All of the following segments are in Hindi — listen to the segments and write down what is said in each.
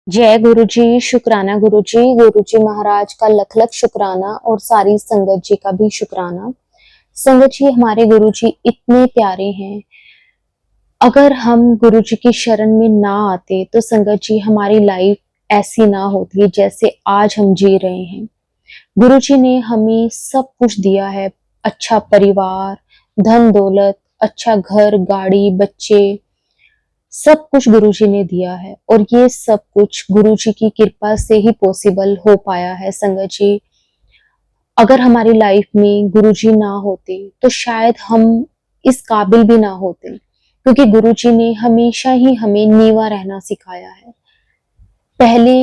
जय गुरु जी, शुक्राना गुरु जी महाराज का लख लख शुक्राना और सारी संगत जी का भी शुक्राना। संगत जी, हमारे गुरु जी इतने प्यारे हैं। अगर हम गुरु जी की शरण में ना आते तो संगत जी हमारी लाइफ ऐसी ना होती जैसे आज हम जी रहे हैं। गुरु जी ने हमें सब कुछ दिया है, अच्छा परिवार, धन दौलत, अच्छा घर, गाड़ी, बच्चे, सब कुछ गुरुजी ने दिया है और ये सब कुछ गुरुजी की कृपा से ही पॉसिबल हो पाया है। संगत जी, अगर हमारी लाइफ में गुरुजी ना होते तो शायद हम इस काबिल भी ना होते, क्योंकि गुरुजी ने हमेशा ही हमें नीवा रहना सिखाया है। पहले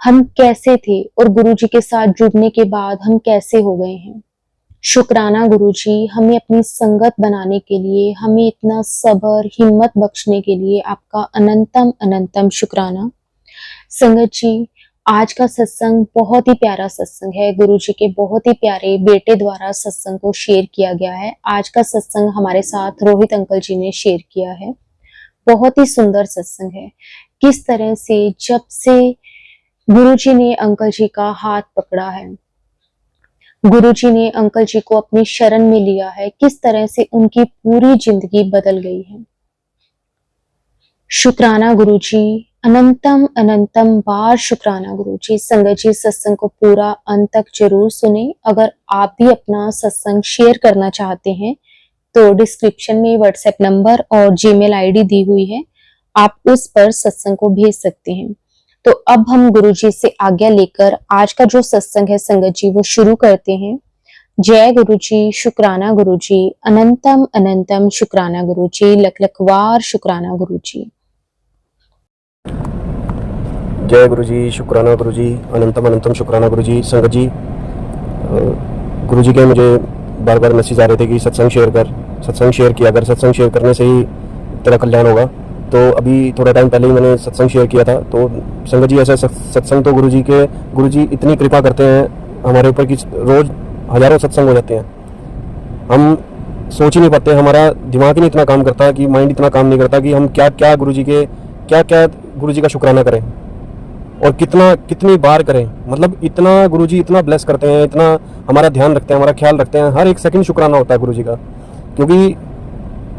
हम कैसे थे और गुरुजी के साथ जुड़ने के बाद हम कैसे हो गए हैं। शुक्राना गुरुजी, हमें अपनी संगत बनाने के लिए, हमें इतना सब्र, हिम्मत बख्शने के लिए आपका अनंतम अनंतम शुक्राना। संगत जी, आज का सत्संग बहुत ही प्यारा सत्संग है। गुरुजी के बहुत ही प्यारे बेटे द्वारा सत्संग को शेयर किया गया है। आज का सत्संग हमारे साथ रोहित अंकल जी ने शेयर किया है। बहुत ही सुंदर सत्संग है। किस तरह से जब से गुरुजी ने अंकल जी का हाथ पकड़ा है, गुरुजी ने अंकल जी को अपनी शरण में लिया है, किस तरह से उनकी पूरी जिंदगी बदल गई है। शुक्राना गुरुजी, अनंतम अनंतम बार शुक्राना गुरुजी। संगत जी, सत्संग को पूरा अंत तक जरूर सुने। अगर आप भी अपना सत्संग शेयर करना चाहते हैं तो डिस्क्रिप्शन में व्हाट्सएप नंबर और जीमेल आईडी दी हुई है, आप उस पर सत्संग को भेज सकते हैं। तो अब हम गुरुजी से आज्ञा लेकर आज का जो सत्संग है संगत जी वो शुरू करते हैं। जय गुरुजी, शुक्राना गुरुजी, अनंतम अनंतम शुक्राना गुरुजी, लख लखवार शुक्राना गुरुजी। जय गुरुजी, शुक्राना गुरुजी, अनंतम अनंतम शुक्राना गुरुजी। संगत जी, गुरुजी के मुझे बार बार मैसेज आ रहे थे कि सत्संग शेयर कर, सत्संग शेयर किया कर, सत्संग शेयर करने से ही तेरा कल्याण होगा। तो अभी थोड़ा टाइम पहले ही मैंने सत्संग शेयर किया था। तो संगत जी, ऐसा सत्संग तो गुरुजी इतनी कृपा करते हैं हमारे ऊपर कि रोज हजारों सत्संग हो जाते हैं। हम सोच ही नहीं पाते, हमारा दिमाग ही नहीं इतना काम करता, कि माइंड इतना काम नहीं करता कि हम क्या क्या गुरुजी का शुक्राना करें और कितनी बार करें। मतलब इतना गुरुजी इतना ब्लेस करते हैं, इतना हमारा ध्यान रखते हैं, हमारा ख्याल रखते हैं। हर एक सेकंड शुक्राना होता है गुरुजी का, क्योंकि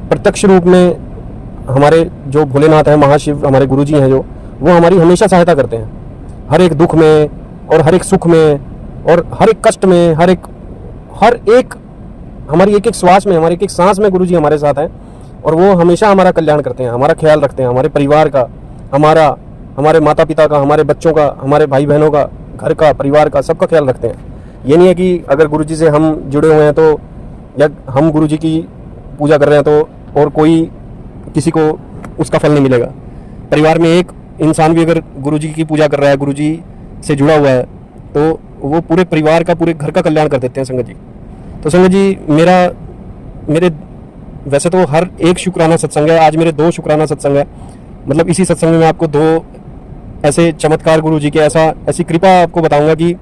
प्रत्यक्ष रूप में हमारे जो भोलेनाथ हैं, महाशिव हमारे गुरुजी हैं, जो वो हमारी हमेशा सहायता करते हैं, हर एक दुख में और हर एक सुख में और हर एक कष्ट में, हर एक हमारी एक एक श्वास में, हमारी एक एक सांस में गुरुजी हमारे साथ हैं। और वो हमेशा हमारा कल्याण करते हैं, हमारा ख्याल रखते हैं, हमारे परिवार का, हमारे माता पिता का, हमारे बच्चों का, हमारे भाई बहनों का, घर का, परिवार का, सबका ख्याल रखते हैं। ये नहीं है कि अगर गुरुजी से हम जुड़े हुए हैं तो, या हम गुरुजी की पूजा कर रहे हैं तो और कोई किसी को उसका फल नहीं मिलेगा। परिवार में एक इंसान भी अगर गुरुजी की पूजा कर रहा है, गुरुजी से जुड़ा हुआ है, तो वो पूरे परिवार का, पूरे घर का कल्याण कर देते हैं संगत जी। तो संगत जी, मेरे वैसे तो हर एक शुक्राना सत्संग है, आज मेरे 2 शुक्राना सत्संग है। मतलब इसी सत्संग में मैं आपको 2 ऐसे चमत्कार गुरुजी के, ऐसी कृपा आपको बताऊंगा कि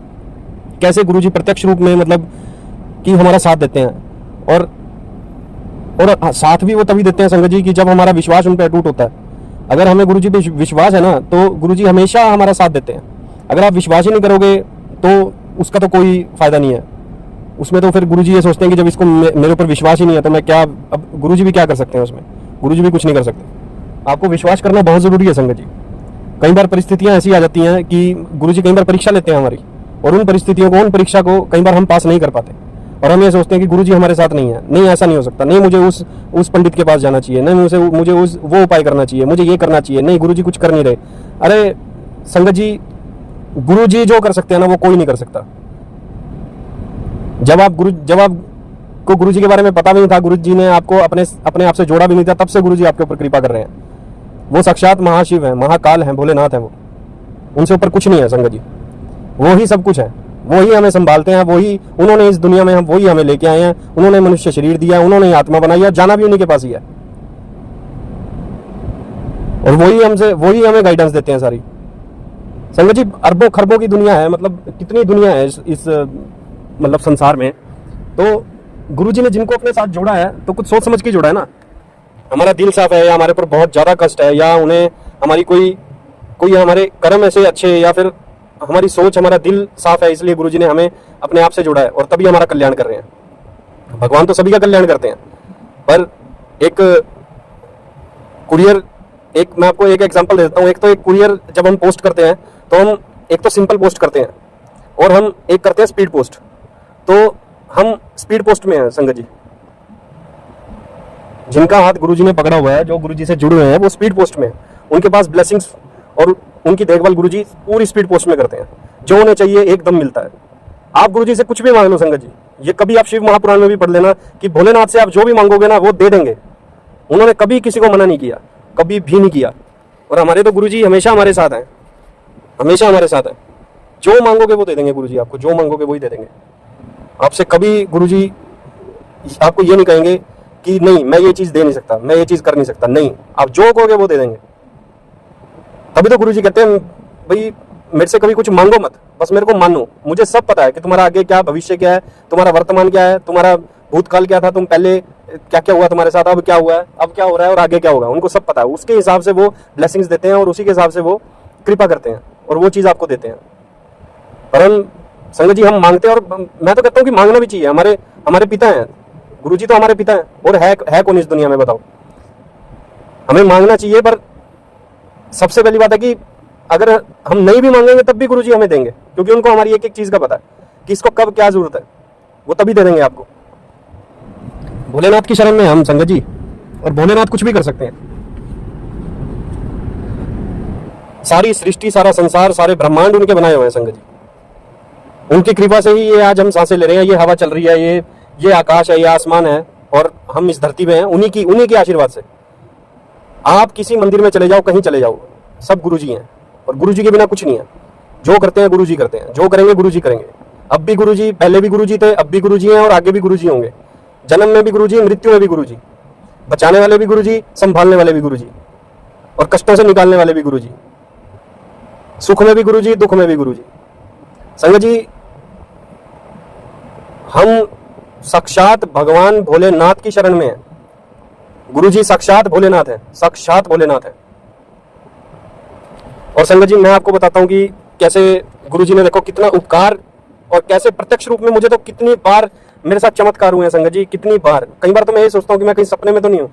कैसे गुरुजी प्रत्यक्ष रूप में मतलब कि हमारा साथ देते हैं। और साथ भी वो तभी देते हैं संगत जी कि जब हमारा विश्वास उन पर अटूट होता है। अगर हमें गुरुजी पे विश्वास है ना, तो गुरुजी हमेशा हमारा साथ देते हैं। अगर आप विश्वास ही नहीं करोगे तो उसका तो कोई फायदा नहीं है। उसमें तो फिर गुरुजी ये सोचते हैं कि जब इसको मेरे ऊपर विश्वास ही नहीं है तो मैं क्या, अब गुरुजी भी क्या कर सकते हैं उसमें? गुरुजी भी कुछ नहीं कर सकते। आपको विश्वास करना बहुत जरूरी है संगत जी। कई बार परिस्थितियां ऐसी आ जाती हैं कि गुरुजी कई बार परीक्षा लेते हैं हमारी, और उन परिस्थितियों को, उन परीक्षा को कई बार हम पास नहीं कर पाते, और हम ये सोचते हैं कि गुरुजी हमारे साथ नहीं है। नहीं, ऐसा नहीं हो सकता। नहीं, मुझे उस पंडित के पास जाना चाहिए, नहीं मुझे वो उपाय करना चाहिए, मुझे ये करना चाहिए। नहीं, गुरुजी कुछ कर नहीं रहे। अरे संगत जी, गुरुजी जो कर सकते हैं ना, वो कोई नहीं कर सकता। जब आपको गुरुजी के बारे में पता भी नहीं था, गुरुजी ने आपको अपने आप से जोड़ा भी नहीं था, तब से गुरुजी आपके ऊपर कृपा कर रहे हैं। वो साक्षात महाशिव हैं, महाकाल हैं, भोलेनाथ हैं। वो, उनसे ऊपर कुछ नहीं है संगत जी। वो ही सब कुछ है, वो ही हमें संभालते हैं, उन्होंने इस दुनिया में वही हमें लेके आए हैं। उन्होंने मनुष्य शरीर दिया, उन्होंने आत्मा बनाई है, जाना भी उन्हीं के पास ही है। और वही हमें गाइडेंस देते हैं सारी। संगत जी, अरबों खरबों की दुनिया है, मतलब कितनी दुनिया है इस मतलब संसार में। तो गुरुजी ने जिनको अपने साथ जोड़ा है तो कुछ सोच समझ के जोड़ा है ना। हमारा दिल साफ है, या हमारे ऊपर बहुत ज्यादा कष्ट है, या उन्हें हमारी कोई कोई हमारे कर्म ऐसे अच्छे या फिर हमारी सोच, हमारा दिल साफ है, इसलिए गुरुजी ने हमें अपने आप से जोड़ा है और तभी हमारा कल्याण कर रहे हैं। भगवान तो सभी का कल्याण करते हैं, पर एक कुरियर, एक मैं आपको एक एग्जांपल देता हूँ। एक तो एक कुरियर जब हम पोस्ट करते हैं तो हम एक तो सिंपल पोस्ट करते हैं और हम एक करते हैं स्पीड पोस्ट। तो हम स्पीड पोस्ट में हैं संगत जी। जिनका हाथ गुरुजी ने पकड़ा हुआ है, जो गुरुजी से जुड़े हुए हैं, वो स्पीड पोस्ट में, उनके पास ब्लेसिंग्स और उनकी देखभाल गुरुजी पूरी स्पीड पोस्ट में करते हैं। जो उन्हें चाहिए एकदम मिलता है। आप गुरुजी से कुछ भी मांग लो संगत जी, ये कभी आप शिव महापुराण में भी पढ़ लेना कि भोलेनाथ से आप जो भी मांगोगे ना वो दे देंगे। उन्होंने कभी किसी को मना नहीं किया, कभी भी नहीं किया। और हमारे तो गुरुजी हमेशा हमारे साथ हैं, हमेशा हमारे साथ हैं। जो मांगोगे वो दे देंगे गुरुजी आपको, जो मांगोगे वही दे देंगे। आपसे कभी गुरुजी आपको ये नहीं कहेंगे कि नहीं मैं ये चीज दे नहीं सकता, मैं ये चीज कर नहीं सकता। नहीं, आप जो कहोगे वो दे देंगे। तभी तो गुरुजी कहते हैं भाई मेरे से कभी कुछ मांगो मत, बस मेरे को मानो। मुझे सब पता है कि तुम्हारा आगे क्या भविष्य क्या है, तुम्हारा वर्तमान क्या है, तुम्हारा भूतकाल क्या था, तुम पहले क्या क्या हुआ तुम्हारे साथ, अब क्या हुआ है, अब क्या हो रहा है और आगे क्या होगा, उनको सब पता है। उसके हिसाब से वो ब्लेसिंग्स देते हैं और उसी के हिसाब से वो कृपा करते हैं और वो चीज आपको देते हैं। परम संगत जी हम मांगते हैं, और मैं तो कहता हूँ कि मांगना भी चाहिए। हमारे पिता हैं गुरुजी, तो हमारे पिता हैं। और है कौन इस दुनिया में बताओ। हमें मांगना चाहिए, पर सबसे पहली बात है कि अगर हम नहीं भी मांगेंगे तब भी गुरुजी हमें देंगे, क्योंकि उनको हमारी एक एक चीज का पता है कि इसको कब क्या जरूरत है, वो तभी दे देंगे आपको। भोलेनाथ की शरण में हम संगत जी, और भोलेनाथ कुछ भी कर सकते हैं। सारी सृष्टि, सारा संसार, सारे ब्रह्मांड उनके बनाए हुए हैं संगत जी। उनकी कृपा से ही ये आज हम सांसें ले रहे हैं, ये हवा चल रही है, ये आकाश है, ये आसमान है, और हम इस धरती में हैं उन्हीं के आशीर्वाद से। आप किसी मंदिर में चले जाओ, कहीं चले जाओ, सब गुरुजी हैं, और गुरुजी के बिना कुछ नहीं है। जो करते हैं गुरुजी करते हैं, जो करेंगे गुरुजी करेंगे। अब भी गुरुजी, पहले भी गुरुजी थे, अब भी गुरुजी हैं और आगे भी गुरुजी होंगे। जन्म में भी गुरुजी, मृत्यु में भी गुरुजी, बचाने वाले भी गुरुजी, संभालने वाले भी गुरुजी, और कष्टों से निकालने वाले भी गुरुजी, सुख में भी गुरुजी, दुख में भी गुरुजी। संगत जी हम साक्षात भगवान भोलेनाथ की शरण में हैं। गुरुजी साक्षात भोलेनाथ है, साक्षात भोलेनाथ है। और संगत जी मैं आपको बताता हूं कि कैसे गुरुजी ने देखो कितना उपकार, और कैसे प्रत्यक्ष रूप में मुझे तो कितनी बार मेरे साथ चमत्कार हुए हैं संगत जी, कितनी बार। कई बार तो मैं ये सोचता हूँ कि मैं कहीं सपने में तो नहीं हूँ,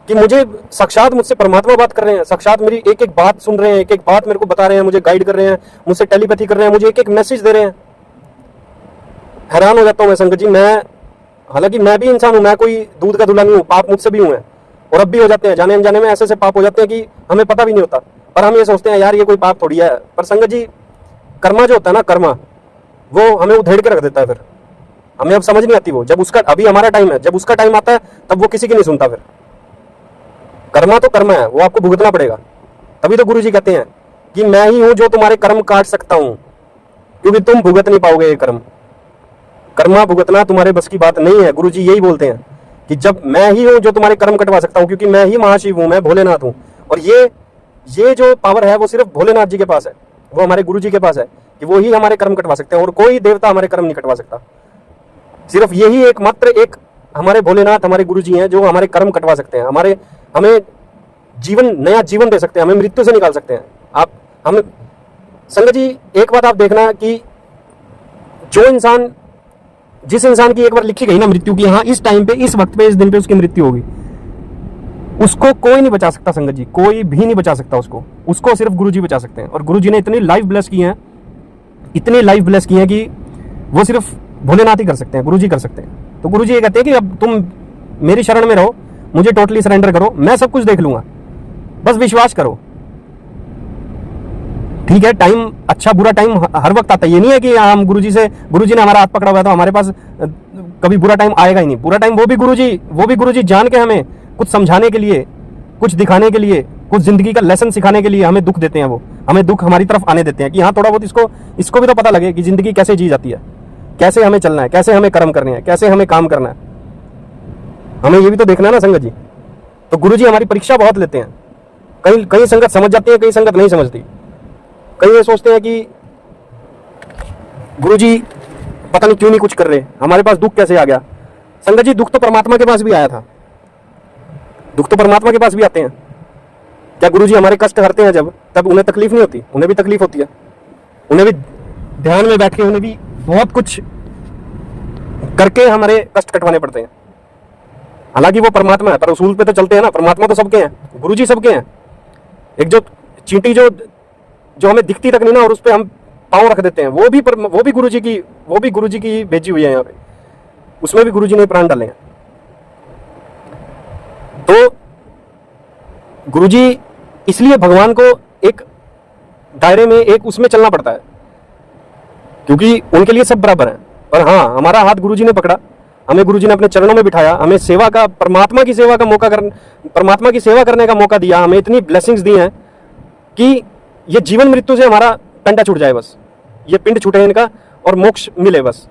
कि मुझे साक्षात मुझसे परमात्मा बात कर रहे हैं, साक्षात मेरी एक एक बात सुन रहे हैं, एक एक बात मेरे को बता रहे हैं, मुझे गाइड कर रहे हैं, मुझसे टेलीपैथी कर रहे हैं, मुझे एक एक मैसेज दे रहे हैं। हैरान हो जाता हूँ मैं संगत जी। मैं हालांकि मैं भी इंसान हूँ, मैं कोई दूध का धुला नहीं हूँ, पाप मुझसे भी हुए हैं और अब भी हो जाते हैं। जाने अनजाने में ऐसे ऐसे पाप हो जाते हैं कि हमें पता भी नहीं होता, पर हम ये सोचते हैं यार ये कोई पाप थोड़ी है। पर संगत जी कर्मा जो होता है ना, कर्मा, वो हमें उधेड़ के रख देता है। फिर हमें अब समझ नहीं आती वो, जब उसका, अभी हमारा टाइम है, जब उसका टाइम आता है तब वो किसी की नहीं सुनता। फिर कर्मा तो कर्मा है, वो आपको भुगतना पड़ेगा। तभी तो गुरुजी कहते हैं कि मैं ही हूं जो तुम्हारे कर्म काट सकता हूं, क्योंकि तुम भुगत नहीं पाओगे ये कर्म। कर्मा भुगतना तुम्हारे बस की बात नहीं है। गुरुजी यही बोलते हैं कि जब मैं ही हूं जो तुम्हारे कर्म कटवा सकता हूं, क्योंकि मैं ही महाशिव हूं, मैं भोलेनाथ हूं। और ये जो पावर है वो सिर्फ भोलेनाथ जी के पास है, वो हमारे गुरुजी के पास है, कि वो ही हमारे कर्म कटवा सकते हैं, और कोई देवता हमारे कर्म नहीं कटवा सकता। सिर्फ यही एकमात्र एक हमारे भोलेनाथ, हमारे गुरुजी हैं जो हमारे कर्म कटवा सकते हैं, हमें जीवन, नया जीवन दे सकते हैं, हमें मृत्यु से निकाल सकते हैं। हम संगत जी एक बात आप देखना कि जिस इंसान की एक बार लिखी गई ना मृत्यु की, हाँ इस टाइम पे, इस वक्त पे, इस दिन पे उसकी मृत्यु होगी, उसको कोई नहीं बचा सकता संगत जी, कोई भी नहीं बचा सकता उसको सिर्फ गुरुजी बचा सकते हैं। और गुरुजी ने इतनी लाइफ ब्लेस की है, इतनी लाइफ ब्लेस की है कि वो सिर्फ भोलेनाथ ही कर सकते हैं, गुरुजी कर सकते हैं। तो गुरुजी ये कहते हैं कि अब तुम मेरी शरण में रहो, मुझे टोटली सरेंडर करो, मैं सब कुछ देख लूंगा, बस विश्वास करो। ठीक है, टाइम अच्छा बुरा टाइम हर वक्त आता है। ये नहीं है कि हम गुरुजी ने हमारा हाथ पकड़ा हुआ है तो हमारे पास कभी बुरा टाइम आएगा ही नहीं। बुरा टाइम वो भी गुरुजी जान के हमें कुछ समझाने के लिए, कुछ दिखाने के लिए, कुछ जिंदगी का लेसन सिखाने के लिए हमें दुख देते हैं। वो हमें दुख हमारी तरफ आने देते हैं कि हाँ थोड़ा बहुत इसको भी तो पता लगे कि जिंदगी कैसे जी जाती है, कैसे हमें चलना है, कैसे हमें कर्म करने हैं, कैसे हमें काम करना है, हमें ये भी तो देखना है ना संगत जी। तो गुरुजी हमारी परीक्षा बहुत लेते हैं। कई संगत समझ जाती है, कई संगत नहीं समझती। कई ये सोचते हैं कि गुरुजी पता नहीं क्यों नहीं कुछ कर रहे, हमारे पास दुख कैसे आ गया। संगत जी दुख तो परमात्मा के पास भी आया था, दुख तो परमात्मा के पास भी आते हैं। क्या गुरुजी हमारे कष्ट हरते हैं जब तब उन्हें तकलीफ नहीं होती, उन्हें भी तकलीफ होती है, उन्हें भी ध्यान में बैठ के उन्हें भी बहुत कुछ करके हमारे कष्ट कटवाने पड़ते हैं। हालांकि वो परमात्मा है, पर उसूल पे तो चलते हैं ना, परमात्मा तो सबके हैं, गुरुजी सबके हैं। एक जो चींटी जो हमें दिखती तक नहीं ना, और उस पर हम पाँव रख देते हैं, वो भी गुरुजी की भेजी हुई है यहाँ पे, उसमें भी गुरुजी ने प्राण डाले हैं। तो गुरुजी, इसलिए भगवान को एक दायरे में, एक उसमें चलना पड़ता है, क्योंकि उनके लिए सब बराबर हैं। और हाँ, हमारा हाथ गुरुजी ने पकड़ा, हमें गुरुजी ने अपने चरणों में बिठाया, हमें सेवा का, परमात्मा की सेवा करने का मौका दिया, हमें इतनी ब्लेसिंग्स दी हैं कि ये जीवन मृत्यु से हमारा पंडा छूट जाए, बस ये पिंड छूटे इनका और मोक्ष मिले, बस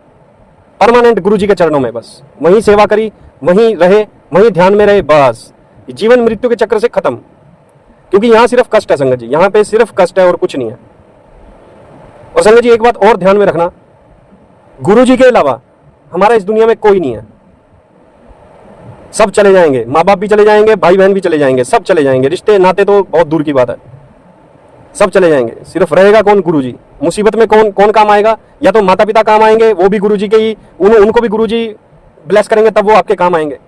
परमानेंट गुरुजी के चरणों में, बस वहीं सेवा करी, वहीं रहे, वहीं ध्यान में रहे, बस जीवन मृत्यु के चक्र से खत्म। क्योंकि यहाँ सिर्फ कष्ट है संगत जी, यहाँ पे सिर्फ कष्ट है और कुछ नहीं है। और संगत जी, एक बात और ध्यान में रखना, गुरुजी के अलावा हमारा इस दुनिया में कोई नहीं है। सब चले जाएंगे, माँ बाप भी चले जाएंगे, भाई बहन भी चले जाएंगे, सब चले जाएंगे, रिश्ते नाते तो बहुत दूर की बात है, सब चले जाएंगे। सिर्फ रहेगा कौन? गुरुजी। मुसीबत में कौन काम आएगा? या तो माता पिता काम आएंगे, वो भी गुरुजी के ही, उनको भी गुरुजी ब्लेस करेंगे, तब वो आपके काम आएंगे।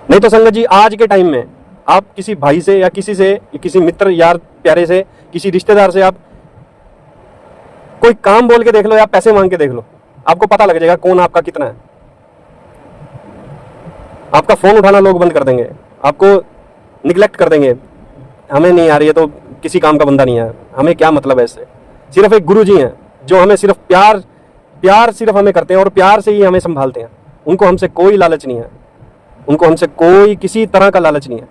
नहीं तो संगत जी, आज के टाइम में आप किसी भाई से या किसी मित्र, यार, प्यारे से, किसी रिश्तेदार से आप कोई काम बोल के देख लो या पैसे मांग के देख लो, आपको पता लग जाएगा कौन आपका कितना है। आपका फोन उठाना लोग बंद कर देंगे, आपको निगलेक्ट कर देंगे, हमें नहीं आ रही है तो किसी काम का बंदा नहीं है, हमें क्या मतलब है इससे। सिर्फ एक गुरुजी हैं जो हमें सिर्फ प्यार सिर्फ हमें करते हैं और प्यार से ही हमें संभालते हैं। उनको हमसे कोई लालच नहीं है, उनको हमसे कोई किसी तरह का लालच नहीं है।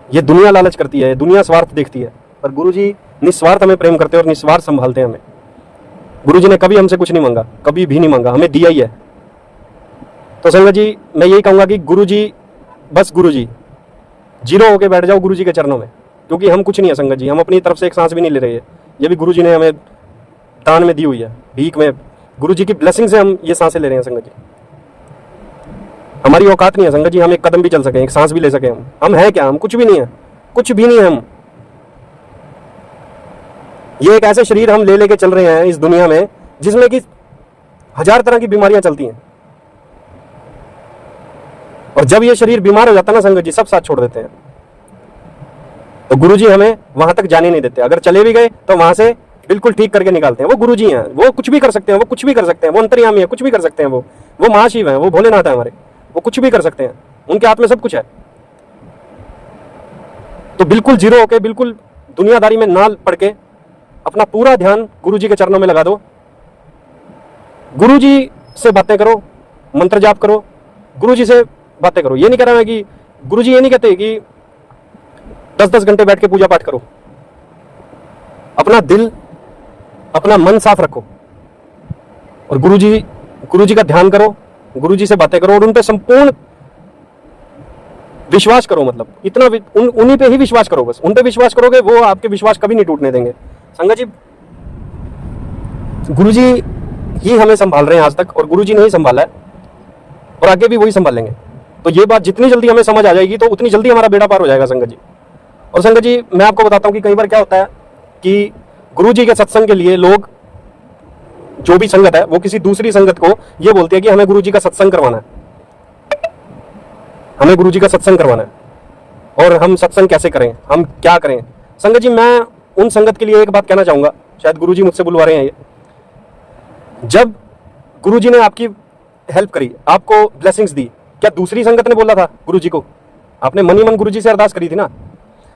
ये दुनिया लालच करती है, दुनिया स्वार्थ देखती है, पर गुरुजी निस्वार्थ हमें प्रेम करते हैं और निस्वार्थ संभालते हैं हमें। गुरुजी ने कभी हमसे कुछ नहीं मांगा, कभी भी नहीं मांगा, हमें दिया ही है। तो संगत जी, मैं यही कहूंगा कि गुरुजी, बस गुरुजी, जीरो होके बैठ जाओ गुरुजी के चरणों में, क्योंकि हम कुछ नहीं है संगत जी, हम अपनी तरफ से एक सांस भी नहीं ले रहे हैं, ये भी गुरुजी ने हमें दान में दी हुई है, भीख में, गुरुजी की ब्लेसिंग से हम ये सांसें ले रहे हैं संगत जी। हमारी औकात नहीं है संगत जी, हम एक कदम भी चल सकें, एक सांस भी ले सकें। हम है क्या? हम कुछ भी नहीं है, कुछ भी नहीं है हम। ये एक ऐसे शरीर हम लेके चल रहे हैं इस दुनिया में जिसमें कि 1000 तरह की बीमारियां चलती हैं, और जब ये शरीर बीमार हो जाता है ना संगत जी, सब साथ छोड़ देते हैं। तो गुरुजी हमें वहां तक जाने नहीं देते, अगर चले भी गए तो वहां से बिल्कुल ठीक करके निकालते हैं। वो गुरुजी हैं, वो कुछ भी कर सकते हैं, वो कुछ भी कर सकते हैं, वो अंतर्यामी है, कुछ भी कर सकते हैं, वो महाशिव है, वो भोलेनाथ है हमारे, वो कुछ भी कर सकते हैं, उनके हाथ में सब कुछ है। तो बिल्कुल जीरो होके, बिल्कुल दुनियादारी में ना पड़ के अपना पूरा ध्यान गुरुजी के चरणों में लगा दो। गुरुजी से बातें करो, मंत्र जाप करो, गुरुजी से बातें करो। ये नहीं कह रहा मैं कि गुरुजी ये नहीं कहते कि 10-10 घंटे बैठ के पूजा पाठ करो। अपना दिल, अपना मन साफ रखो और गुरुजी का ध्यान करो, गुरुजी से बातें करो और उन पे संपूर्ण विश्वास करो। मतलब इतना उन्हीं पे ही विश्वास करो, बस उन पे विश्वास करोगे, वो आपके विश्वास कभी नहीं टूटने देंगे। संगत जी, गुरुजी ही हमें संभाल रहे हैं आज तक, और गुरुजी ने ही संभाला है और आगे भी वही संभाल लेंगे। तो ये बात जितनी जल्दी हमें समझ आ जाएगी तो उतनी जल्दी हमारा बेड़ा पार हो जाएगा संगत जी। और संगत जी, मैं आपको बताता हूँ कि कई बार क्या होता है कि गुरुजी के सत्संग के लिए लोग, जो भी संगत है, वो किसी दूसरी संगत को ये बोलती है कि हमें गुरुजी का सत्संग करवाना है, हमें गुरुजी का सत्संग करवाना है। और हम सत्संग कैसे करें, हम क्या करें? संगत जी, मैं उन संगत के लिए एक बात कहना चाहूंगा, शायद गुरुजी मुझसे बुलवा रहे हैं ये। जब गुरुजी ने आपकी हेल्प करी, आपको ब्लेसिंग्स दी, क्या दूसरी संगत ने बोला था गुरुजी को? आपने मन ही मन गुरुजी से अरदास करी थी ना।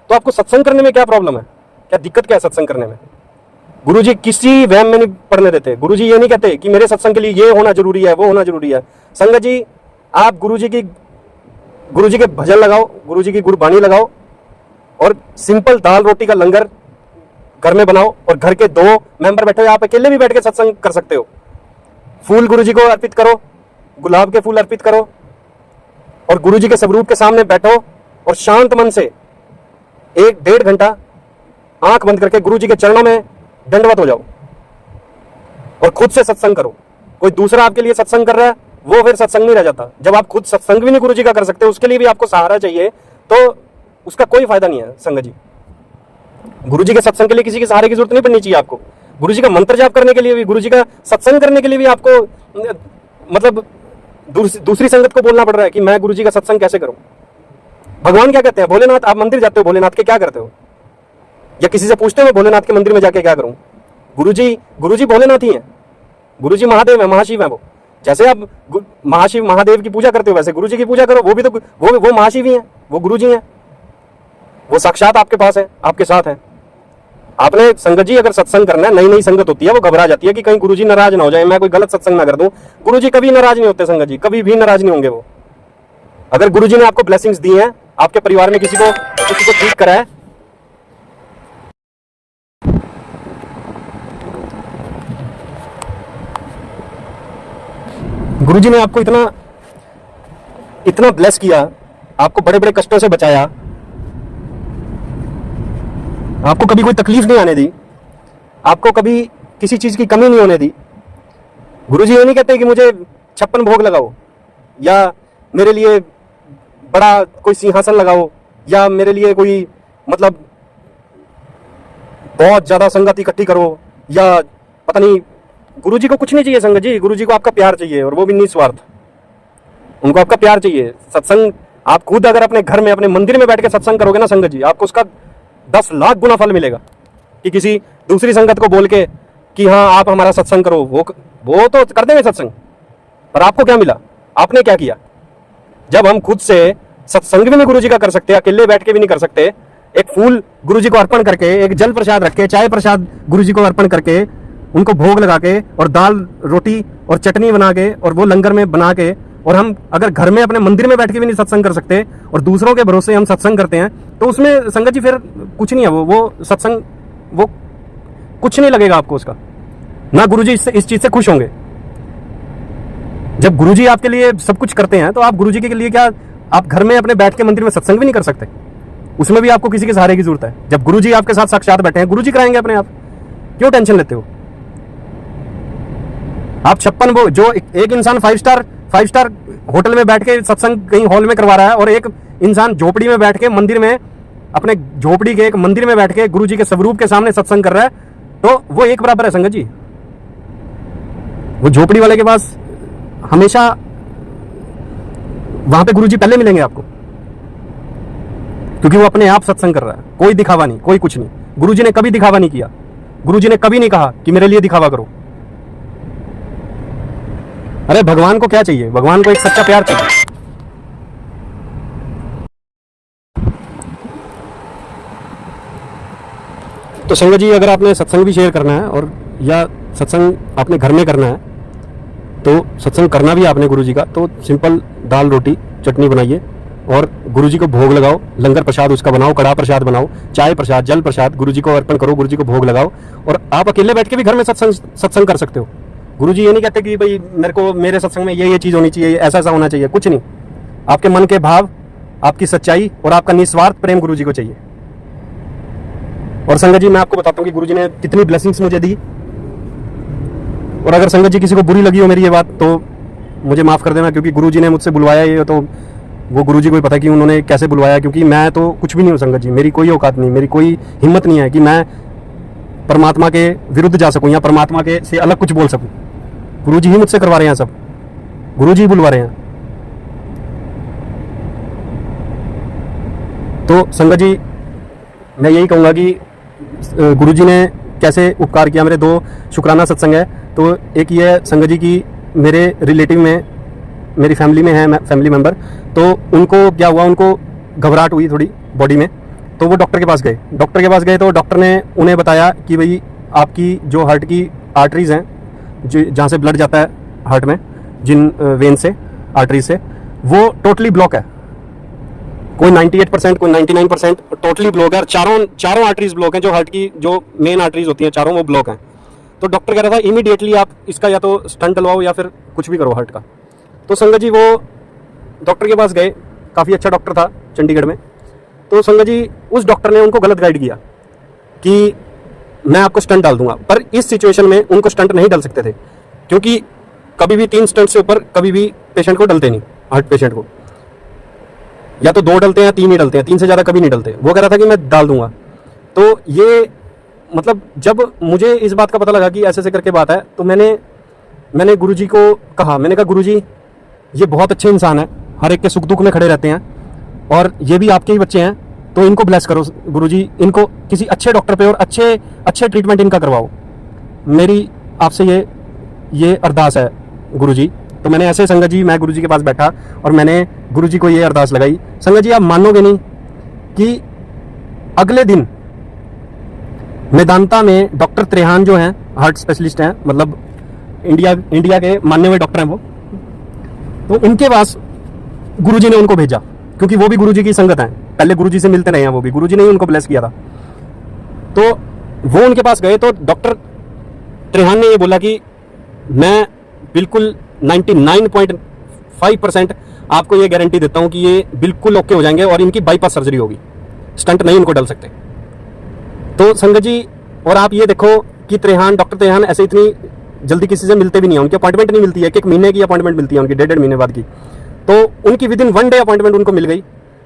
तो आपको सत्संग करने में क्या प्रॉब्लम है? क्या दिक्कत क्या है सत्संग करने में? गुरुजी किसी वहम में नहीं पढ़ने देते। गुरुजी ये नहीं कहते कि मेरे सत्संग के लिए ये होना जरूरी है, वो होना जरूरी है। संगत जी, आप गुरुजी के भजन लगाओ, गुरुजी की गुरबाणी लगाओ और सिंपल दाल रोटी का लंगर घर में बनाओ और घर के 2 मेंबर बैठे हो, आप अकेले भी बैठ के सत्संग कर सकते हो। फूल गुरुजी को अर्पित करो, गुलाब के फूल अर्पित करो और गुरुजी के स्वरूप के सामने बैठो और शांत मन से 1-1.5 घंटा आंख बंद करके गुरुजी के चरणों में दंडवत हो जाओ और खुद से सत्संग करो। कोई दूसरा आपके लिए सत्संग कर रहा है, वो फिर सत्संग नहीं रह जाता। जब आप खुद सत्संग भी नहीं गुरुजी का कर सकते, उसके लिए भी आपको सहारा चाहिए, तो उसका कोई फायदा नहीं है संगत जी। गुरुजी के सत्संग के लिए किसी के सहारे की जरूरत नहीं पड़नी चाहिए आपको। गुरुजी का मंत्र जाप करने के लिए भी, गुरुजी का सत्संग करने के लिए भी आपको मतलब दूसरी संगत को बोलना पड़ रहा है कि मैं गुरुजी का सत्संग कैसे करूं। भगवान क्या कहते हैं, भोलेनाथ, आप मंदिर जाते हो, भोलेनाथ के क्या करते हो? या किसी से पूछते हो भोलेनाथ के मंदिर में जाके क्या करूं? गुरुजी भोलेनाथ ही हैं, गुरुजी महादेव है, महाशिव है। वो जैसे आप महाशिव महादेव की पूजा करते हो वैसे गुरुजी की पूजा करो। वो भी तो वो महाशिव ही हैं, वो गुरुजी हैं, वो साक्षात आपके पास है, आपके साथ है। आपने संगत जी अगर सत्संग करना है, नई नई संगत होती है, वो घबरा जाती है कि कहीं गुरुजी नाराज ना हो जाए, मैं कोई गलत सत्संग ना कर दूं। गुरुजी कभी नाराज नहीं होते, संगत जी कभी भी नाराज नहीं होंगे। वो अगर गुरुजी ने आपको ब्लेसिंग्स दी हैं, आपके परिवार में किसी को ठीक करा है, गुरुजी ने आपको इतना ब्लेस किया, आपको बड़े बड़े कष्टों से बचाया, आपको कभी कोई तकलीफ नहीं आने दी, आपको कभी किसी चीज की कमी नहीं होने दी। गुरुजी ये नहीं कहते कि मुझे 56 भोग लगाओ, या मेरे लिए बड़ा कोई सिंहासन लगाओ, या मेरे लिए कोई मतलब बहुत ज्यादा संगत इकट्ठी करो, या पता नहीं। गुरुजी को कुछ नहीं चाहिए संगत जी, गुरुजी को आपका प्यार चाहिए, और वो भी निस्वार्थ। उनको आपका प्यार चाहिए। सत्संग आप खुद अगर अपने घर में, अपने मंदिर में बैठ के सत्संग करोगे ना संगत जी, आपको उसका 10 लाख गुना फल मिलेगा कि किसी दूसरी संगत को बोल के कि हाँ आप हमारा सत्संग करो। वो तो कर देंगे सत्संग, पर आपको क्या मिला? आपने क्या किया? जब हम खुद से सत्संग भी नहीं गुरुजी का कर सकते, अकेले बैठ के भी नहीं कर सकते, एक फूल गुरुजी को अर्पण करके, एक जल प्रसाद रख के, चाय प्रसाद गुरुजी को अर्पण करके, उनको भोग लगा के, और दाल रोटी और चटनी बना के, और वो लंगर में बना के, और हम अगर घर में अपने मंदिर में बैठ के भी नहीं सत्संग कर सकते और दूसरों के भरोसे हम सत्संग करते हैं, तो उसमें संगत जी फिर कुछ नहीं है। वो सत्संग, वो कुछ नहीं लगेगा आपको उसका, ना गुरुजी इस चीज से खुश होंगे। जब गुरुजी आपके लिए सब कुछ करते हैं, तो आप गुरुजी के लिए क्या, आप घर में अपने बैठ के मंदिर में सत्संग भी नहीं कर सकते? उसमें भी आपको किसी के सहारे की जरूरत है। जब गुरुजी आपके साथ साक्षात बैठे हैं, गुरुजी कराएंगे अपने आप, क्यों टेंशन लेते हो? आप 56 वो जो एक इंसान 5 स्टार होटल में बैठ के सत्संग कहीं हॉल में करवा रहा है, और एक इंसान झोपड़ी में बैठ के मंदिर में, अपने झोपड़ी के एक मंदिर में बैठ के गुरुजी के स्वरूप के सामने सत्संग कर रहा है, तो वो एक बराबर है संगत जी। वो झोपड़ी वाले के पास हमेशा वहां पे गुरुजी पहले मिलेंगे आपको, क्योंकि वो अपने आप सत्संग कर रहा है, कोई दिखावा नहीं, कोई कुछ नहीं। गुरुजी ने कभी दिखावा नहीं किया, गुरुजी ने कभी नहीं कहा कि मेरे लिए दिखावा करो। अरे भगवान को क्या चाहिए? भगवान को एक सच्चा प्यार चाहिए। तो संगत जी अगर आपने सत्संग भी शेयर करना है, और या सत्संग आपने घर में करना है, तो सत्संग करना भी आपने गुरुजी का, तो सिंपल दाल रोटी चटनी बनाइए और गुरुजी को भोग लगाओ, लंगर प्रसाद उसका बनाओ, कड़ा प्रसाद बनाओ, चाय प्रसाद, जल प्रसाद गुरुजी को अर्पण करो, गुरुजी को भोग लगाओ। और आप अकेले बैठ के भी घर में सत्संग कर सकते हो। गुरुजी ये नहीं कहते कि भाई मेरे सत्संग में ये चीज होनी चाहिए, ऐसा होना चाहिए, कुछ नहीं। आपके मन के भाव, आपकी सच्चाई और आपका निस्वार्थ प्रेम गुरुजी को चाहिए। और संगत जी मैं आपको बताता हूँ कि गुरुजी ने कितनी ब्लेसिंग्स मुझे दी। और अगर संगत जी किसी को बुरी लगी हो मेरी ये बात, तो मुझे माफ कर देना, क्योंकि गुरुजी ने मुझसे बुलवाया ये, तो वो गुरुजी को ही पता कि उन्होंने कैसे बुलवाया। क्योंकि मैं तो कुछ भी नहीं हूँ संगत जी, मेरी कोई औकात नहीं, मेरी कोई हिम्मत नहीं है कि मैं परमात्मा के विरुद्ध जा सकूं या परमात्मा के से अलग कुछ बोल सकूं। गुरुजी ही मुझसे करवा रहे हैं, सब गुरुजी ही बुलवा रहे हैं। तो संगत जी मैं यही कहूँगा कि गुरुजी ने कैसे उपकार किया। मेरे 2 शुक्राना सत्संग है। तो एक ये संगत जी की मेरे रिलेटिव में, मेरी फैमिली में है फैमिली मेंबर, तो उनको क्या हुआ, उनको घबराहट हुई थोड़ी बॉडी में, तो वो डॉक्टर के पास गए। तो डॉक्टर ने उन्हें बताया कि भाई आपकी जो हार्ट की आर्टरीज हैं, जहाँ से ब्लड जाता है हार्ट में, जिन वेन से, आर्टरीज से, वो टोटली ब्लॉक है। कोई 98%, कोई 99% टोटली ब्लॉक है। और चारों आर्टरीज ब्लॉक हैं, जो हार्ट की जो मेन आर्टरीज होती हैं, चारों वो ब्लॉक हैं। तो डॉक्टर कह रहा था इमीडिएटली आप इसका या तो स्टंट डलवाओ या फिर कुछ भी करो हार्ट का। तो संगत जी वो डॉक्टर के पास गए, काफ़ी अच्छा डॉक्टर था चंडीगढ़ में। तो संगत जी उस डॉक्टर ने उनको गलत गाइड किया कि मैं आपको स्टंट डाल दूंगा, पर इस सिचुएशन में उनको स्टंट नहीं डाल सकते थे, क्योंकि कभी भी 3 स्टंट से ऊपर कभी भी पेशेंट को डलते नहीं। हार्ट पेशेंट को या तो 2 डलते हैं, 3 ही डलते हैं, 3 से ज़्यादा कभी नहीं डलते। वो कह रहा था कि मैं डाल दूंगा। तो ये मतलब जब मुझे इस बात का पता लगा कि ऐसे ऐसे करके बात है, तो मैंने गुरुजी को कहा, मैंने कहा गुरुजी ये बहुत अच्छे इंसान है, हर एक के सुख दुख में खड़े रहते हैं, और ये भी आपके ही बच्चे हैं, तो इनको ब्लेस करो गुरुजी, इनको किसी अच्छे डॉक्टर पे और अच्छे ट्रीटमेंट इनका करवाओ। मेरी आपसे ये अरदास है गुरुजी। तो मैंने ऐसे संगत जी, मैं गुरुजी के पास बैठा और मैंने गुरुजी को ये अरदास लगाई। संगत जी आप मानोगे नहीं कि अगले दिन मेदांता में डॉक्टर त्रेहान जो हैं, हार्ट स्पेशलिस्ट हैं, मतलब इंडिया के मानने हुए डॉक्टर हैं वो, तो उनके पास गुरुजी ने उनको भेजा, क्योंकि वो भी गुरुजी की संगत हैं, पहले गुरुजी से मिलते रहे हैं, वो भी गुरुजी ने ही उनको ब्लेस किया था। तो वो उनके पास गए तो डॉक्टर त्रेहान ने ये बोला कि मैं बिल्कुल 99.5% आपको ये गारंटी देता हूं कि ये बिल्कुल ओके हो जाएंगे और इनकी बाईपास सर्जरी होगी, स्टंट नहीं इनको डल सकते। तो संगत जी, और आप ये देखो कि डॉक्टर त्रेहान ऐसे इतनी जल्दी किसी से मिलते भी नहीं है, उनकी अपॉइंटमेंट नहीं मिलती है, एक महीने की अपॉइंटमेंट मिलती है उनकी, 1.5 महीने बाद की। तो उनकी विदिन 1 डे अपॉइंटमेंट उनको मिल गई,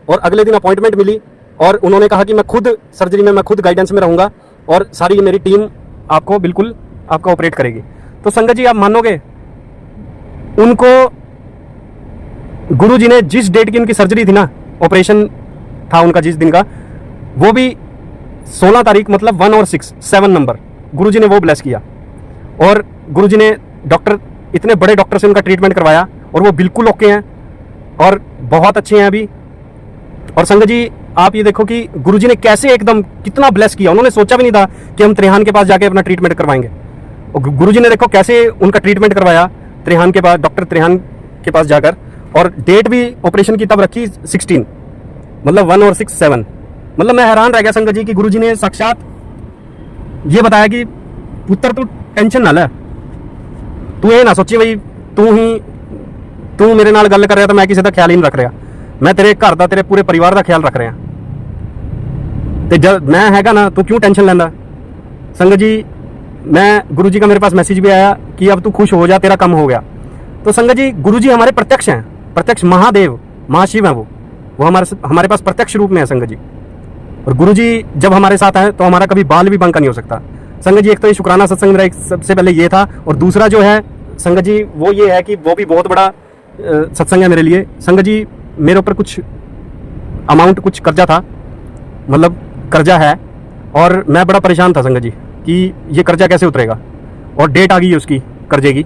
और अगले दिन अपॉइंटमेंट मिली, और उन्होंने कहा कि मैं खुद सर्जरी में, मैं खुद गाइडेंस में रहूंगा और सारी मेरी टीम आपको बिल्कुल आपका ऑपरेट करेगी। तो संगत जी आप मानोगे, उनको गुरुजी ने जिस डेट की उनकी सर्जरी थी ना, ऑपरेशन था उनका जिस दिन का, वो भी 16 तारीख, मतलब 1 और 6, 7 नंबर गुरुजी ने वो ब्लेस किया, और गुरुजी ने डॉक्टर, इतने बड़े डॉक्टर से उनका ट्रीटमेंट करवाया और वो बिल्कुल ओके हैं और बहुत अच्छे हैं अभी। और संगत जी आप ये देखो कि गुरुजी ने कैसे एकदम कितना ब्लेस किया, उन्होंने सोचा भी नहीं था कि हम त्रेहान के पास जाके अपना ट्रीटमेंट करवाएंगे, और गुरुजी ने देखो कैसे उनका ट्रीटमेंट करवाया त्रेहान के पास, डॉक्टर त्रेहान के पास जाकर, और डेट भी ऑपरेशन की तब रखी 16, मतलब 1 और 6, 7। मतलब मैं हैरान रह गया संगत जी कि गुरुजी ने साक्षात ये बताया कि पुत्र तू टेंशन ना ले, तू ये ना सोची भाई तू मेरे नाल गल कर रहा तो मैं किसी का ख्याल ही नहीं रख रहा, मैं तेरे घर का, तेरे पूरे परिवार का ख्याल रख रहा, तो जब मैं हैगा ना, तू क्यों टेंशन लेंदा। संगत जी मैं गुरुजी का मेरे पास मैसेज भी आया कि अब तू खुश हो जा, तेरा कम हो गया। तो संगत जी गुरुजी हमारे प्रत्यक्ष हैं, प्रत्यक्ष महादेव महाशिव हैं, वो हमारे पास प्रत्यक्ष रूप में है संगत जी। और गुरुजी जब हमारे साथ आए तो हमारा कभी बाल भी बांका नहीं हो सकता। संगत जी एक तो ये शुक्राना सत्संग मेरा एक सबसे पहले ये था, और दूसरा जो है संगत जी वो ये है कि वो भी बहुत बड़ा सत्संग है मेरे लिए। संगत जी मेरे ऊपर कुछ अमाउंट, कुछ कर्जा था, मतलब कर्जा है, और मैं बड़ा परेशान था संगत जी कि ये कर्जा कैसे उतरेगा, और डेट आ गई है उसकी कर्जे की,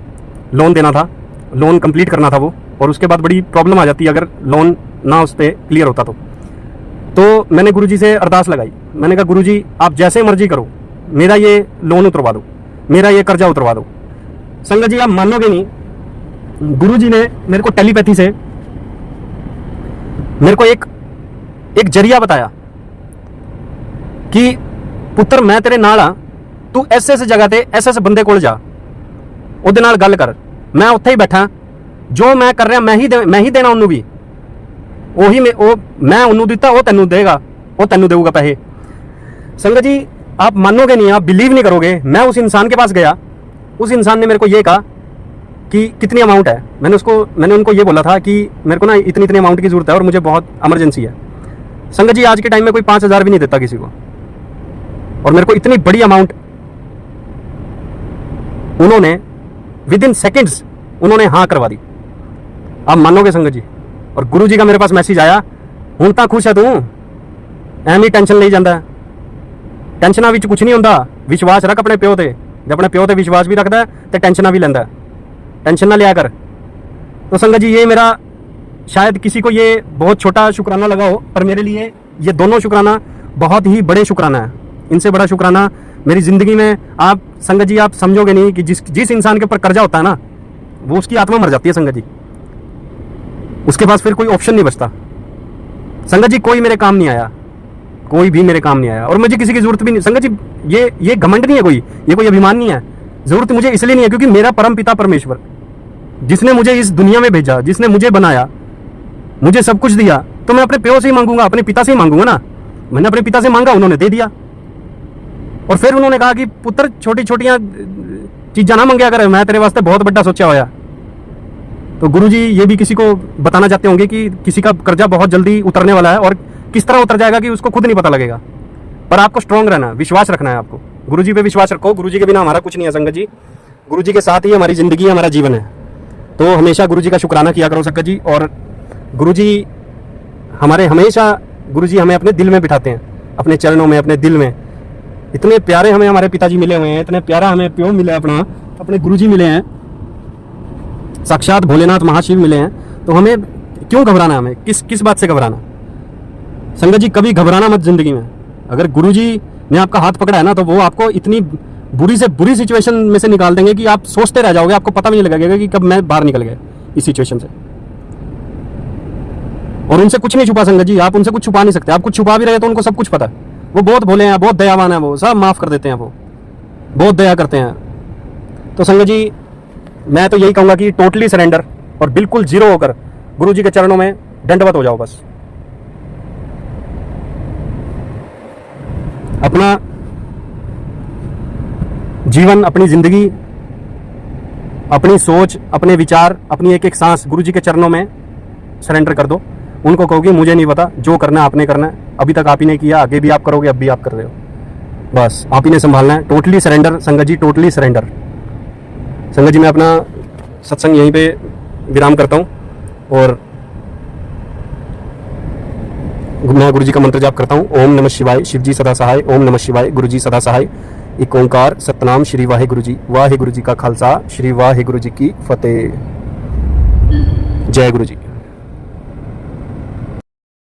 लोन देना था, लोन कंप्लीट करना था वो, और उसके बाद बड़ी प्रॉब्लम आ जाती है अगर लोन ना उस पर क्लियर होता तो मैंने गुरुजी से अरदास लगाई। मैंने कहा गुरुजी आप जैसे मर्जी करो, मेरा ये लोन उतरवा दो, मेरा ये कर्जा उतरवा दो। संगत जी आप मानोगे नहीं, गुरुजी ने मेरे को टेलीपैथी से मेरे को एक जरिया बताया कि पुत्र मैं तेरे नाल हाँ, तू ऐसे ऐसे जगह ते ऐसे ऐसे बंदे कोल जा, ਉਹਦੇ ਨਾਲ ਗੱਲ कर, मैं उत्थे ही बैठा, जो मैं कर रहा मैं ही देना ਉਹਨੂੰ भी, ਉਹੀ मैं ਉਹਨੂੰ ਦਿੱਤਾ ਉਹ ਤੈਨੂੰ ਦੇਗਾ, ਉਹ ਤੈਨੂੰ देगा पैसे। संगत जी आप मानोगे नहीं, आप बिलीव नहीं करोगे, मैं उस इंसान के पास गया, उस इंसान ने मेरे को ये कहा कि कितनी अमाउंट है। मैंने उनको ये बोला था कि मेरे को ना इतनी अमाउंट की ज़रूरत है और मुझे बहुत इमरजेंसी है। संगत जी आज के टाइम में कोई 5,000 भी नहीं देता किसी को, और मेरे को इतनी बड़ी अमाउंट उन्होंने विदिन सेकेंड्स उन्होंने हाँ करवा दी, आप मानोगे संगत जी। और गुरु जी का मेरे पास मैसेज आया, हुण तां खुश है तू, एवं ही टेंशन नहीं जाता, टेंशना विच कुछ नहीं होंदा, विश्वास रख अपने प्यो ते, जे अपने प्यो ते विश्वास भी रखता है तो टेंशना भी लेंदा, टेंशन ना लिया कर। तो संगत जी ये मेरा शायद किसी को ये बहुत छोटा शुक्राना लगा हो, पर मेरे लिए ये दोनों शुक्राना बहुत ही बड़े शुक्राना है। इनसे बड़ा शुक्राना मेरी ज़िंदगी में आप संगत जी आप समझोगे नहीं कि जिस इंसान के ऊपर कर्जा होता है ना, वो उसकी आत्मा मर जाती है संगत जी, उसके पास फिर कोई ऑप्शन नहीं बचता। संगत जी कोई मेरे काम नहीं आया, कोई भी मेरे काम नहीं आया, और मुझे किसी की ज़रूरत भी नहीं। संगत जी ये घमंड नहीं है, ये कोई अभिमान नहीं है। ज़रूरत मुझे इसलिए नहीं है क्योंकि मेरा परम पिता परमेश्वर, जिसने मुझे इस दुनिया में भेजा, जिसने मुझे बनाया, मुझे सब कुछ दिया, तो मैं अपने प्यो से ही मांगूंगा, अपने पिता से ही मांगूंगा ना। मैंने अपने पिता से मांगा, उन्होंने दे दिया, और फिर उन्होंने कहा कि पुत्र छोटी छोटियां चीज़ा ना मंगया कर, मैं तेरे वास्ते बहुत बड़ा सोचा होया। तो गुरुजी ये भी किसी को बताना चाहते होंगे कि किसी का कर्जा बहुत जल्दी उतरने वाला है, और किस तरह उतर जाएगा कि उसको खुद नहीं पता लगेगा। पर आपको स्ट्रांग रहना है, विश्वास रखना है आपको। गुरु जी पे विश्वास रखो, गुरु जी के बिना हमारा कुछ नहीं है संगत जी। गुरु जी के साथ ही हमारी ज़िंदगी है, हमारा जीवन है। तो हमेशा गुरु जी का शुक्राना किया करो संगत जी। और गुरु जी हमारे हमेशा, गुरु जी हमें अपने दिल में बिठाते हैं, अपने चरणों में, अपने दिल में। इतने प्यारे हमें हमारे पिताजी मिले हुए हैं, इतने प्यारा हमें प्यो मिला है अपना, अपने गुरु जी मिले हैं, साक्षात भोलेनाथ महाशिव मिले हैं। तो हमें क्यों घबराना है? हमें किस बात से घबराना? संगत जी कभी घबराना मत जिंदगी में। अगर गुरु जी ने आपका हाथ पकड़ा है ना, तो वो आपको इतनी बुरी से बुरी सिचुएशन में से निकाल देंगे कि आप सोचते रह जाओगे, आपको पता भी नहीं लगेगा कि कब मैं बाहर निकल गया इस सिचुएशन से। और उनसे कुछ नहीं छुपा संगत जी, आप उनसे कुछ छुपा नहीं सकते। आप कुछ छुपा भी रहे तो उनको सब कुछ पता है। वो बहुत भोले हैं, बहुत दयावान है, वो सब माफ कर देते हैं, वो बहुत दया करते हैं। तो संगत जी मैं तो यही कहूंगा कि टोटली सरेंडर और बिल्कुल जीरो होकर गुरु जी के चरणों में दंडवत हो जाओ बस। अपना जीवन, अपनी जिंदगी, अपनी सोच, अपने विचार, अपनी एक एक सांस गुरु जी के चरणों में सरेंडर कर दो। उनको कहोगे मुझे नहीं पता, जो करना है आपने करना है, अभी तक आप ही ने किया, आगे भी आप करोगे, अब भी आप कर रहे हो, बस आप ही ने संभालना है। टोटली सरेंडर संगत जी, टोटली सरेंडर। संगत जी मैं अपना सत्संग यहीं पे विराम करता हूँ और मैं गुरु जी का मंत्र जाप करता हूँ। ओम नमः शिवाय, शिव जी सदा सहाय। ओम नमः शिवाय, गुरु जी सदा सहाय। एक ओंकार सतनाम श्री वाहिगुरु जी। वाहिगुरु जी का खालसा, श्री वाहिगुरु जी की फतेह। जय गुरु जी।